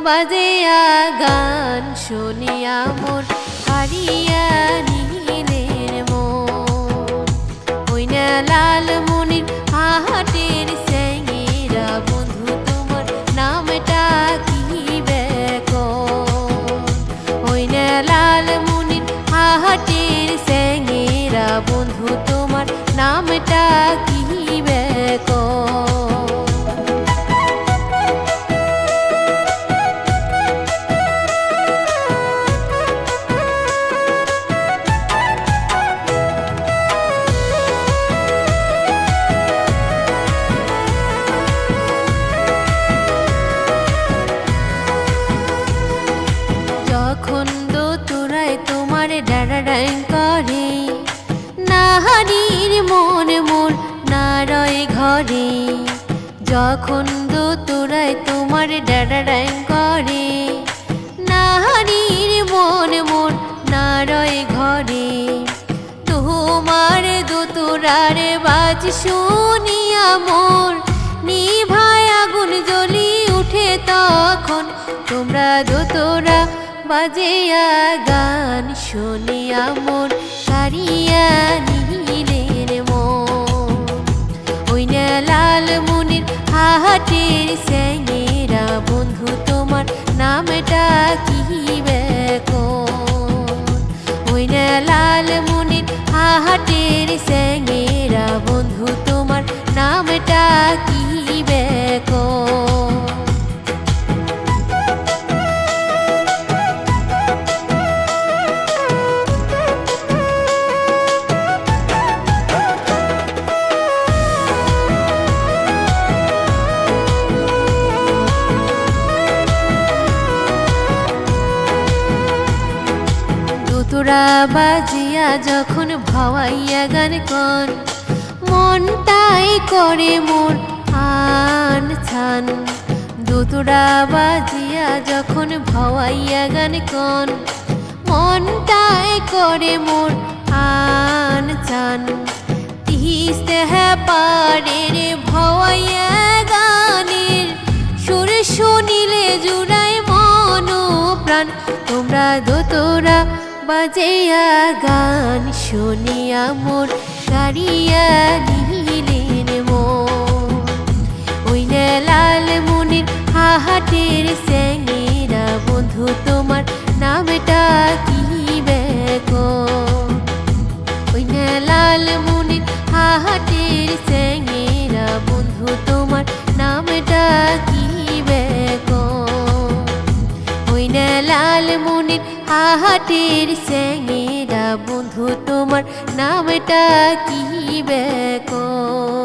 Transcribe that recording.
বাজিয়া গান শুনিয়া মোর হারিয়া নীলের মন। ওই না লালমনির হাটের স্যাঙেরা বন্ধু তোমার নামটা কি বেকন। ওই না লালমনির হাটের স্যাঙেরা বন্ধু তোমার নামটা কি বেকন। যখন দোতরায় তোমার ডাড়াডাই করে নাহারির মন মোর নারয় ঘরে। যখন দোতরায় তোমার ডাড়াডাই করে নাহারির মন মোর নারয় ঘরে। তোমার দোতরার বাজ শুনিয়া মোর নিভায় আগুন জ্বলি উঠে তখন। তোমরা দোতরা বাজিয়া গান শুনিয়া মোর হারিয়া নীলের মন। ওই না লালমনির হাটের স্যাঙেরা বন্ধু তোমার নামটা কি বেকন। ওই না লালমনির হাটের স্যাঙেরা বন্ধু তোমার নামটা কি বেকন। তোরা বাজিয়া যখন ভাওয়াইয়া গান কন মনটাই করে মোর আন ছান। দোতরা বাজিয়া যখন ভাওয়াইয়া গান কন মনটাই করে মোর আন ছান। তিস্তে পাড়ের ভাওয়াইয়া গানের সুর শুনিলে জুড়াই মন প্রাণ। তোমরা দোতরা বাজিয়া গান শুনিয়া মোর হারিয়া নীলের মন। ওই না লালমনির হাটের স্যাঙেরা বন্ধু তোমার নামটা কি বেকন। ওই না লালমনির হাটের স্যাঙেরা বন্ধু তোমার নামটা কি বেকন। ওই না লালমনির হাটের স্যাঙেরা বন্ধু তোমার নামটা কি বেকন।